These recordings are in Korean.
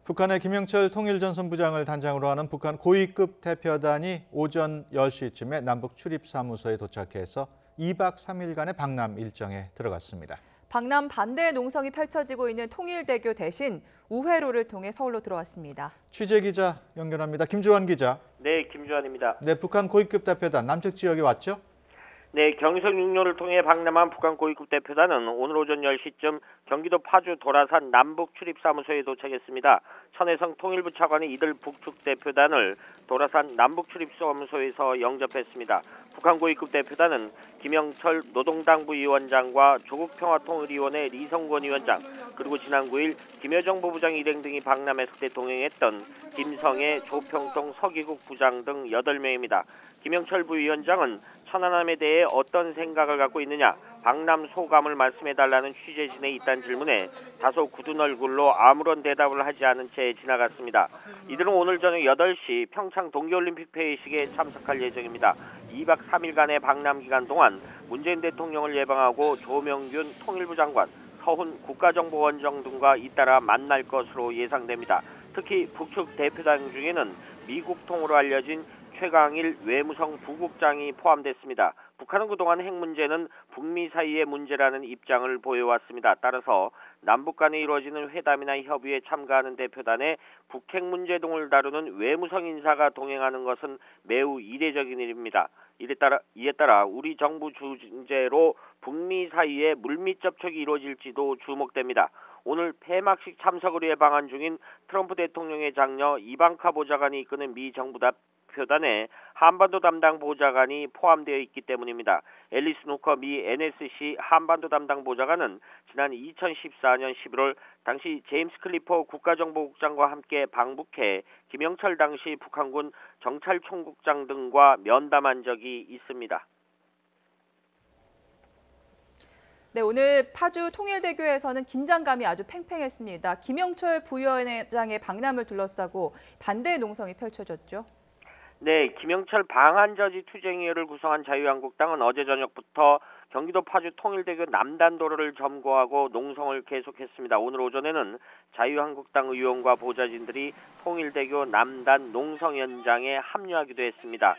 북한의 김영철 통일전선부장을 단장으로 하는 북한 고위급 대표단이 오전 10시쯤에 남북 출입사무소에 도착해서 2박 3일간의 방남 일정에 들어갔습니다. 방남 반대 농성이 펼쳐지고 있는 통일대교 대신 우회로를 통해 서울로 들어왔습니다. 취재기자 연결합니다. 김주환 기자. 네, 김주환입니다. 네, 북한 고위급 대표단 남측 지역에 왔죠? 네, 경의선 육로를 통해 방남한 북한 고위급 대표단은 오늘 오전 10시쯤 경기도 파주 도라산 남북 출입사무소에 도착했습니다. 천혜성 통일부 차관이 이들 북측 대표단을 도라산 남북 출입사무소에서 영접했습니다. 북한 고위급 대표단은 김영철 노동당부 위원장과 조국평화통일위원회 리성권 위원장, 그리고 지난 9일 김여정 부부장 일행 등이 방남에서 그때 동행했던 김성애, 조평동, 서기국 부장 등 8명입니다. 김영철 부위원장은 천안함에 대해 어떤 생각을 갖고 있느냐, 방남 소감을 말씀해달라는 취재진의 이딴 질문에 다소 굳은 얼굴로 아무런 대답을 하지 않은 채 지나갔습니다. 이들은 오늘 저녁 8시 평창 동계올림픽 폐회식에 참석할 예정입니다. 2박 3일간의 방남 기간 동안 문재인 대통령을 예방하고 조명균 통일부 장관, 서훈 국가정보원장 등과 잇따라 만날 것으로 예상됩니다. 특히 북측 대표단 중에는 미국 통으로 알려진 최강일 외무성 부국장이 포함됐습니다. 북한은 그동안 핵 문제는 북미 사이의 문제라는 입장을 보여왔습니다. 따라서 남북 간에 이루어지는 회담이나 협의에 참가하는 대표단에 북핵 문제 등을 다루는 외무성 인사가 동행하는 것은 매우 이례적인 일입니다. 이에 따라 우리 정부 주재로 북미 사이에 물밑 접촉이 이루어질지도 주목됩니다. 오늘 폐막식 참석을 위해 방한 중인 트럼프 대통령의 장녀 이방카 보좌관이 이끄는 미 정부 대표단에 한반도 담당 보좌관이 포함되어 있기 때문입니다. 앨리스 노커 미 NSC 한반도 담당 보좌관은 지난 2014년 11월 당시 제임스 클리퍼 국가정보국장과 함께 방북해 김영철 당시 북한군 정찰총국장 등과 면담한 적이 있습니다. 네, 오늘 파주 통일대교에서는 긴장감이 아주 팽팽했습니다. 김영철 부위원장의 방남을 둘러싸고 반대 농성이 펼쳐졌죠. 네, 김영철 방한저지 투쟁위원회를 구성한 자유한국당은 어제 저녁부터 경기도 파주 통일대교 남단도로를 점거하고 농성을 계속했습니다. 오늘 오전에는 자유한국당 의원과 보좌진들이 통일대교 남단 농성 현장에 합류하기도 했습니다.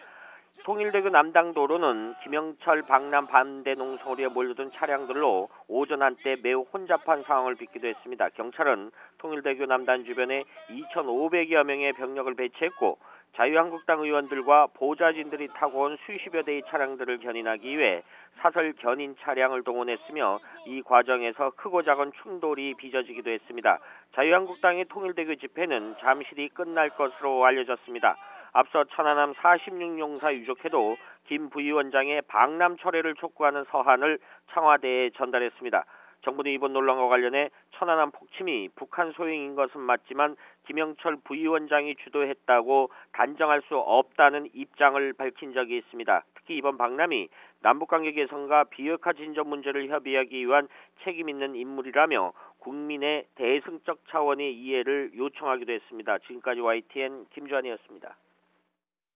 통일대교 남단도로는 김영철 방남 반대 농성을 위해 몰려든 차량들로 오전 한때 매우 혼잡한 상황을 빚기도 했습니다. 경찰은 통일대교 남단 주변에 2,500여 명의 병력을 배치했고 자유한국당 의원들과 보좌진들이 타고 온 수십여 대의 차량들을 견인하기 위해 사설 견인 차량을 동원했으며 이 과정에서 크고 작은 충돌이 빚어지기도 했습니다. 자유한국당의 통일대교 집회는 잠시 끝날 것으로 알려졌습니다. 앞서 천안함 46용사 유족회도 김 부위원장의 방남 철회를 촉구하는 서한을 청와대에 전달했습니다. 정부는 이번 논란과 관련해 천안함 폭침이 북한 소행인 것은 맞지만 김영철 부위원장이 주도했다고 단정할 수 없다는 입장을 밝힌 적이 있습니다. 특히 이번 방남이 남북관계 개선과 비핵화 진전 문제를 협의하기 위한 책임 있는 인물이라며 국민의 대승적 차원의 이해를 요청하기도 했습니다. 지금까지 YTN 김주환이었습니다.